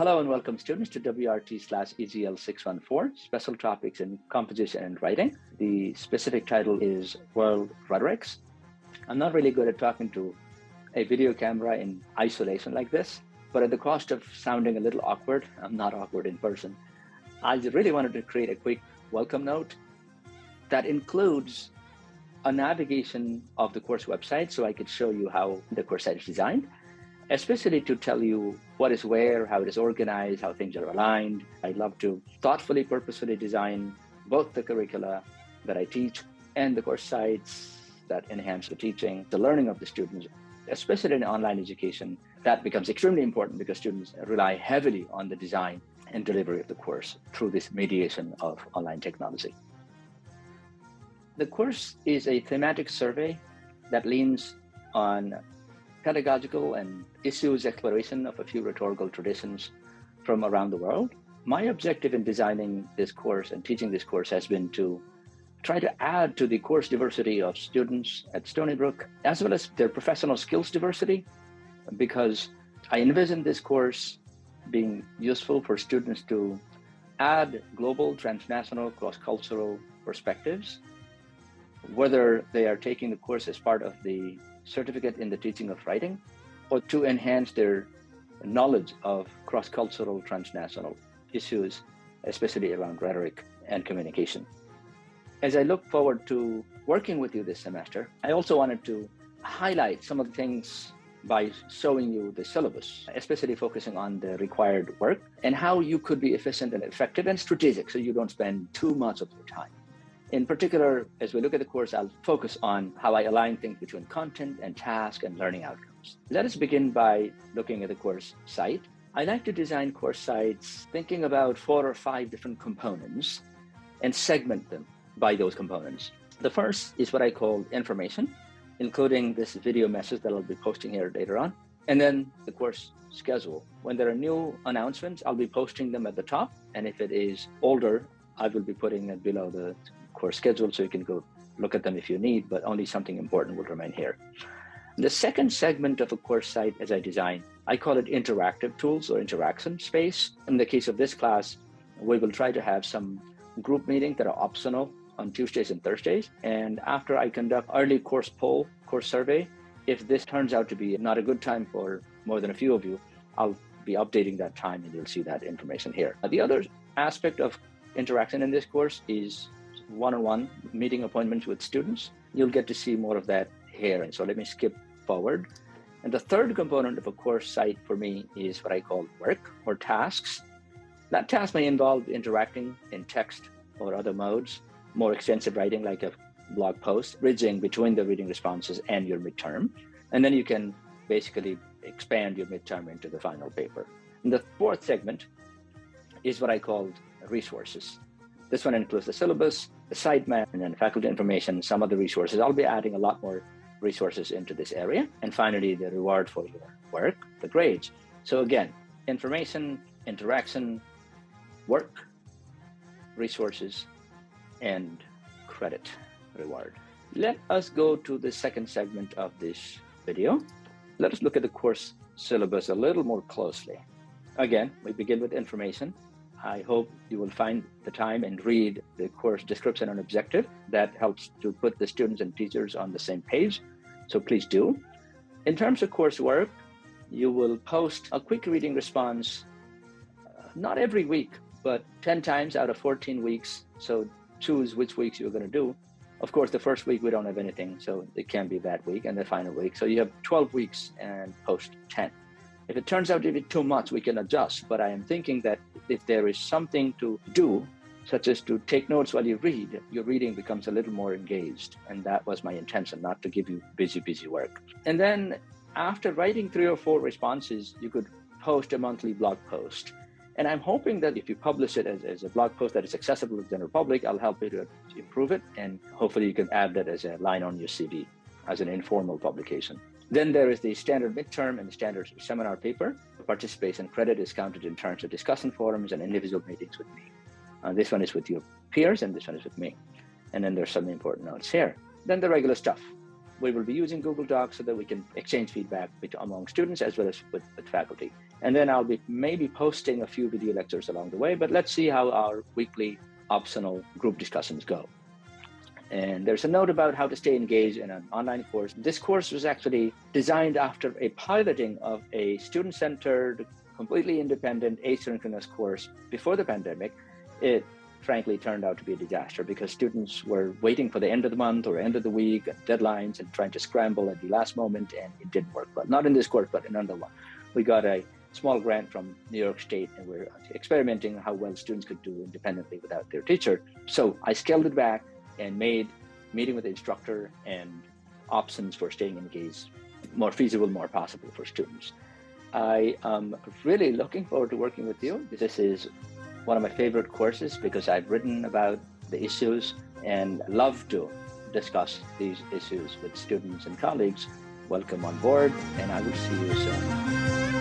Hello and welcome students to WRT/EGL614, Special Topics in Composition and Writing. The specific title is World Rhetorics. I'm not really good at talking to a video camera in isolation like this, but at the cost of sounding a little awkward, I'm not awkward in person, I really wanted to create a quick welcome note that includes a navigation of the course website so I could show you how the course site is designed, especially to tell you what is where, how it is organized, how things are aligned. I love to thoughtfully, purposefully design both the curricula that I teach and the course sites that enhance the teaching, the learning of the students, especially in online education. That becomes extremely important because students rely heavily on the design and delivery of the course through this mediation of online technology. The course is a thematic survey that leans on pedagogical and issues exploration of a few rhetorical traditions from around the world. My objective in designing this course and teaching this course has been to try to add to the course diversity of students at Stony Brook, as well as their professional skills diversity, because I envision this course being useful for students to add global, transnational, cross-cultural perspectives, whether they are taking the course as part of the certificate in the teaching of writing, or to enhance their knowledge of cross-cultural, transnational issues, especially around rhetoric and communication. As I look forward to working with you this semester, I also wanted to highlight some of the things by showing you the syllabus, especially focusing on the required work and how you could be efficient and effective and strategic so you don't spend too much of your time. In particular, as we look at the course, I'll focus on how I align things between content and task and learning outcomes. Let us begin by looking at the course site. I like to design course sites thinking about 4 or 5 different components and segment them by those components. The first is what I call information, including this video message that I'll be posting here later on. And then the course schedule. When there are new announcements, I'll be posting them at the top. And if it is older, I will be putting it below the course schedule so you can go look at them if you need, but only something important will remain here. The second segment of a course site as I design, I call it interactive tools or interaction space. In the case of this class, we will try to have some group meetings that are optional on Tuesdays and Thursdays. And after I conduct early course poll, course survey, if this turns out to be not a good time for more than a few of you, I'll be updating that time and you'll see that information here. The other aspect of interaction in this course is one-on-one meeting appointments with students. You'll get to see more of that here. And so let me skip forward. And the third component of a course site for me is what I call work or tasks. That task may involve interacting in text or other modes, more extensive writing like a blog post, bridging between the reading responses and your midterm. And then you can basically expand your midterm into the final paper. And the fourth segment is what I called resources. This one includes the syllabus, the sitemap, and then faculty information, some other resources. I'll be adding a lot more resources into this area. And finally, the reward for your work, the grades. So again, information, interaction, work, resources, and credit reward. Let us go to the second segment of this video. Let us look at the course syllabus a little more closely. Again, we begin with information. I hope you will find the time and read the course description and objective. That helps to put the students and teachers on the same page. So please do. In terms of coursework, you will post a quick reading response, not every week, but 10 times out of 14 weeks. So choose which weeks you're going to do. Of course, the first week we don't have anything, so it can be that week, and the final week. So you have 12 weeks and post 10. If it turns out to be too much, we can adjust. But I am thinking that if there is something to do, such as to take notes while you read, your reading becomes a little more engaged. And that was my intention, not to give you busy work. And then after writing 3 or 4 responses, you could post a monthly blog post. And I'm hoping that if you publish it as a blog post that is accessible to the general public, I'll help you to improve it. And hopefully you can add that as a line on your CV, as an informal publication. Then there is the standard midterm and the standard seminar paper. Participation credit is counted in terms of discussion forums and individual meetings with me. This one is with your peers and this one is with me. And then there's some important notes here. Then the regular stuff. we will be using Google Docs so that we can exchange feedback among students as well as with faculty. And then I'll be maybe posting a few video lectures along the way, but let's see how our weekly optional group discussions go. And there's a note about how to stay engaged in an online course. This course was actually designed after a piloting of a student-centered, completely independent asynchronous course before the pandemic. It frankly turned out to be a disaster because students were waiting for the end of the month or end of the week and deadlines and trying to scramble at the last moment, and it didn't work well. Not in this course, but in another one. We got a small grant from New York State, and we're experimenting how well students could do independently without their teacher. So I scaled it back and made meeting with the instructor and options for staying engaged more feasible, more possible for students. I am really looking forward to working with you. This is one of my favorite courses because I've written about the issues and love to discuss these issues with students and colleagues. Welcome on board, and I will see you soon.